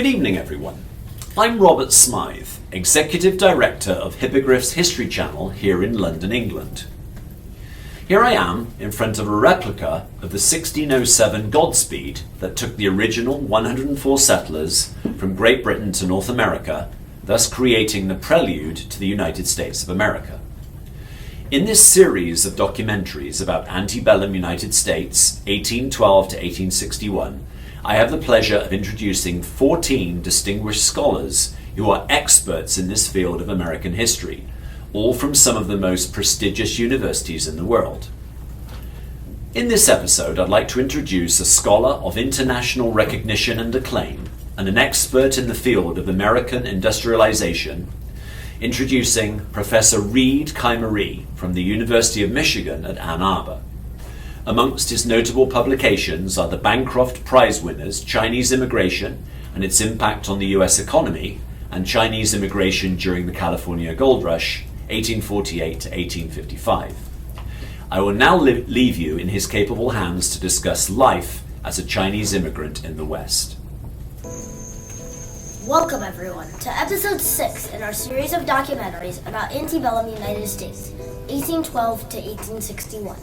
Good evening, everyone. I'm Robert Smythe, Executive Director of Hippogriff's History Channel here in London, England. Here I am in front of a replica of the 1607 Godspeed that took the original 104 settlers from Great Britain to North America, thus creating the prelude to the United States of America. In this series of documentaries about antebellum United States, 1812 to 1861, I have the pleasure of introducing 14 distinguished scholars who are experts in this field of American history, all from some of the most prestigious universities in the world. In this episode, I'd like to introduce a scholar of international recognition and acclaim, and an expert in the field of American industrialization, introducing Professor Reed Kaimarie from the University of Michigan at Ann Arbor. Amongst his notable publications are the Bancroft Prize winners Chinese Immigration and its Impact on the U.S. Economy, and Chinese Immigration During the California Gold Rush, 1848 to 1855. I will now leave you in his capable hands to discuss life as a Chinese immigrant in the West. Welcome everyone to episode 6 in our series of documentaries about antebellum United States, 1812 to 1861.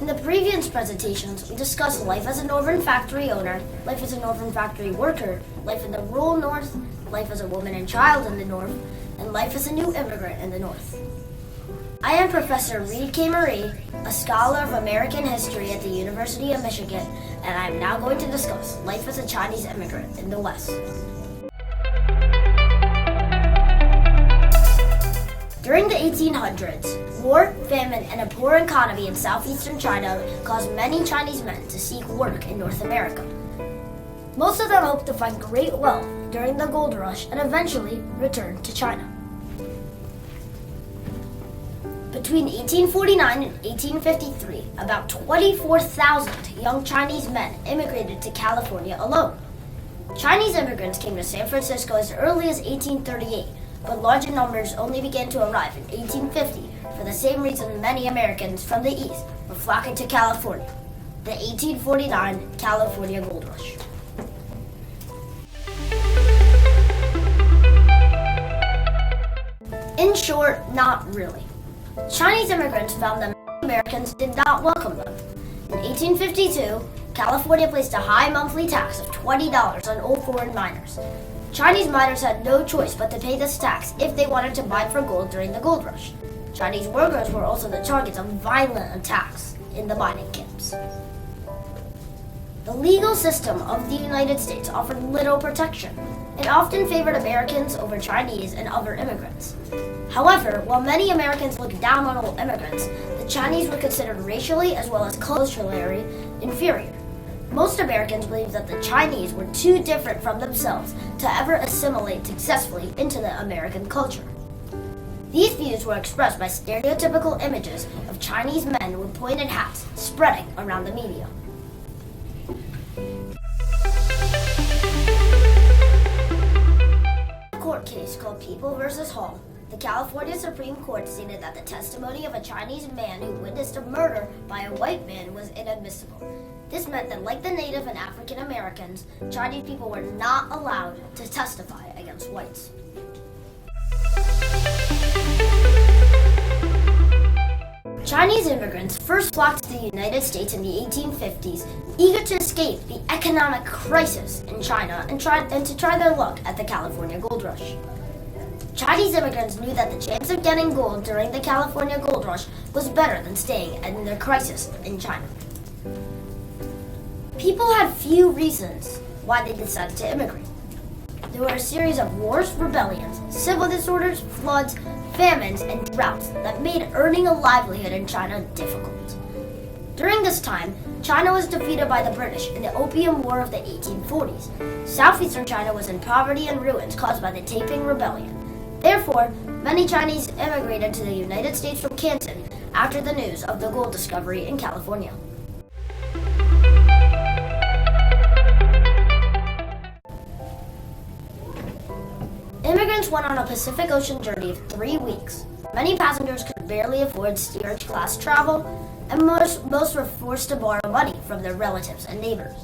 In the previous presentations, we discussed life as a northern factory owner, life as a northern factory worker, life in the rural north, life as a woman and child in the north, and life as a new immigrant in the north. I am Professor Reed Kaimarie, a scholar of American history at the University of Michigan, and I am now going to discuss life as a Chinese immigrant in the West. During the 1800s, war, famine, and a poor economy in southeastern China caused many Chinese men to seek work in North America. Most of them hoped to find great wealth during the gold rush and eventually return to China. Between 1849 and 1853, about 24,000 young Chinese men immigrated to California alone. Chinese immigrants came to San Francisco as early as 1838, but larger numbers only began to arrive in 1850 for the same reason many Americans from the East were flocking to California, the 1849 California Gold Rush. In short, not really. Chinese immigrants found that Americans did not welcome them. In 1852, California placed a high monthly tax of $20 on all foreign miners. Chinese miners had no choice but to pay this tax if they wanted to mine for gold during the gold rush. Chinese workers were also the targets of violent attacks in the mining camps. The legal system of the United States offered little protection. It often favored Americans over Chinese and other immigrants. However, while many Americans looked down on all immigrants, the Chinese were considered racially as well as culturally inferior. Most Americans believed that the Chinese were too different from themselves to ever assimilate successfully into the American culture. These views were expressed by stereotypical images of Chinese men with pointed hats spreading around the media. In a court case called People v. Hall, the California Supreme Court stated that the testimony of a Chinese man who witnessed a murder by a white man was inadmissible. This meant that, like the Native and African Americans, Chinese people were not allowed to testify against whites. Chinese immigrants first flocked to the United States in the 1850s, eager to escape the economic crisis in China and to try their luck at the California Gold Rush. Chinese immigrants knew that the chance of getting gold during the California Gold Rush was better than staying in their crisis in China. People had few reasons why they decided to immigrate. There were a series of wars, rebellions, civil disorders, floods, famines, and droughts that made earning a livelihood in China difficult. During this time, China was defeated by the British in the Opium War of the 1840s. Southeastern China was in poverty and ruins caused by the Taiping Rebellion. Therefore, many Chinese immigrated to the United States from Canton after the news of the gold discovery in California. Immigrants went on a Pacific Ocean journey of 3 weeks. Many passengers could barely afford steerage class travel, and most were forced to borrow money from their relatives and neighbors.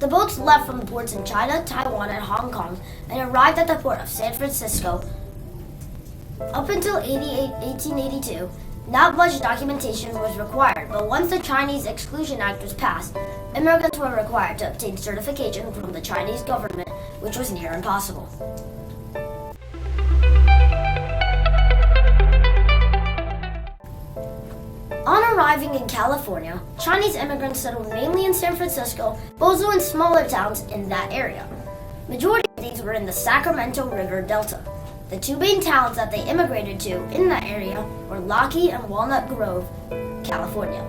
The boats left from ports in China, Taiwan, and Hong Kong and arrived at the port of San Francisco. Up until 1882, not much documentation was required, but once the Chinese Exclusion Act was passed, immigrants were required to obtain certification from the Chinese government, which was near impossible. On arriving in California, Chinese immigrants settled mainly in San Francisco, but also in smaller towns in that area. Majority of these were in the Sacramento River Delta. The two main towns that they immigrated to in that area were Lockheed and Walnut Grove, California.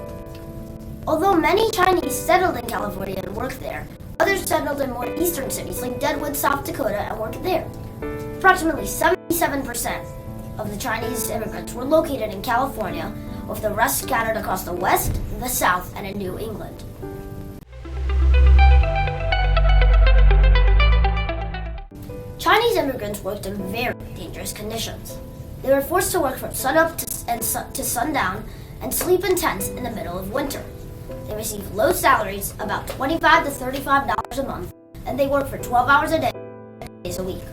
Although many Chinese settled in California and worked there, others settled in more eastern cities like Deadwood, South Dakota, and worked there. Approximately 77% of the Chinese immigrants were located in California, with the rest scattered across the West, the South, and in New England. Chinese immigrants worked in very dangerous conditions. They were forced to work from sunup to sundown and sleep in tents in the middle of winter. They received low salaries, about $25 to $35 a month, and they worked for 12 hours a day, 6 days a week.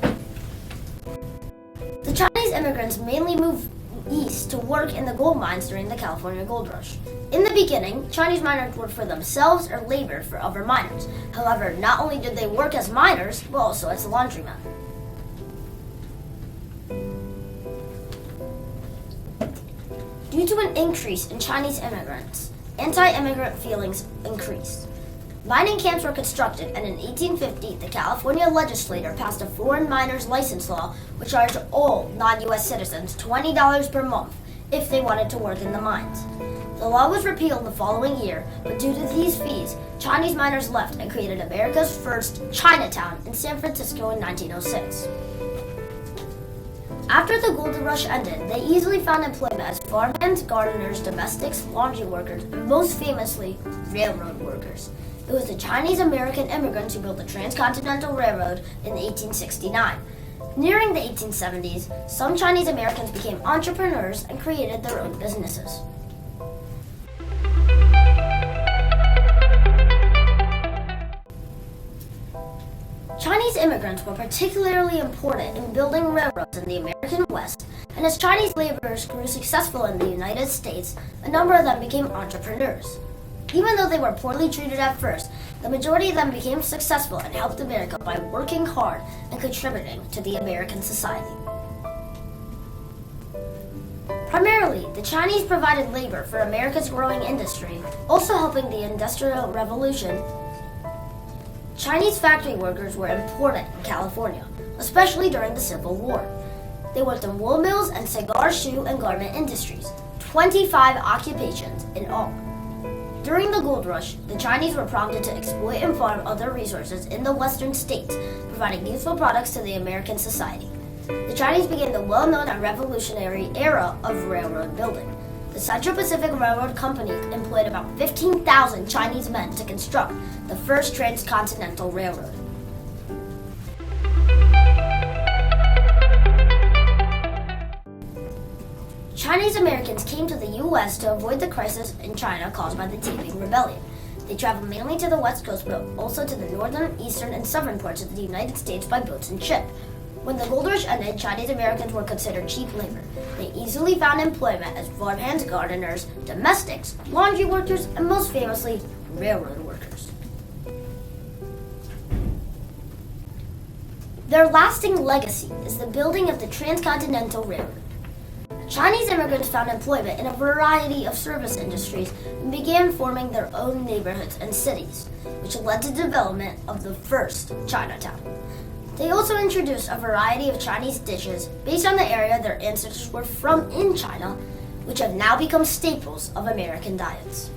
The Chinese immigrants mainly moved east to work in the gold mines during the California Gold Rush. In the beginning, Chinese miners worked for themselves or labored for other miners. However, not only did they work as miners, but also as laundrymen. Due to an increase in Chinese immigrants, anti-immigrant feelings increased. Mining camps were constructed, and in 1850, the California legislature passed a foreign miners license law which charged all non-U.S. citizens $20 per month if they wanted to work in the mines. The law was repealed the following year, but due to these fees, Chinese miners left and created America's first Chinatown in San Francisco in 1906. After the gold rush ended, they easily found employment as farmhands, gardeners, domestics, laundry workers, and most famously, railroad workers. It was the Chinese-American immigrants who built the Transcontinental Railroad in 1869. Nearing the 1870s, some Chinese Americans became entrepreneurs and created their own businesses. Chinese immigrants were particularly important in building railroads in the American West, and as Chinese laborers grew successful in the United States, a number of them became entrepreneurs. Even though they were poorly treated at first, the majority of them became successful and helped America by working hard and contributing to the American society. Primarily, the Chinese provided labor for America's growing industry, also helping the Industrial Revolution. Chinese factory workers were important in California, especially during the Civil War. They worked in wool mills and cigar, shoe, and garment industries, 25 occupations in all. During the gold rush, the Chinese were prompted to exploit and farm other resources in the western states, providing useful products to the American society. The Chinese began the well-known and revolutionary era of railroad building. The Central Pacific Railroad Company employed about 15,000 Chinese men to construct the first transcontinental railroad. Chinese Americans came to the U.S. to avoid the crisis in China caused by the Taiping Rebellion. They traveled mainly to the West Coast, but also to the northern, eastern, and southern parts of the United States by boats and ship. When the gold rush ended, Chinese Americans were considered cheap labor. They easily found employment as farmhands, gardeners, domestics, laundry workers, and most famously, railroad workers. Their lasting legacy is the building of the Transcontinental Railroad. Chinese immigrants found employment in a variety of service industries and began forming their own neighborhoods and cities, which led to the development of the first Chinatown. They also introduced a variety of Chinese dishes based on the area their ancestors were from in China, which have now become staples of American diets.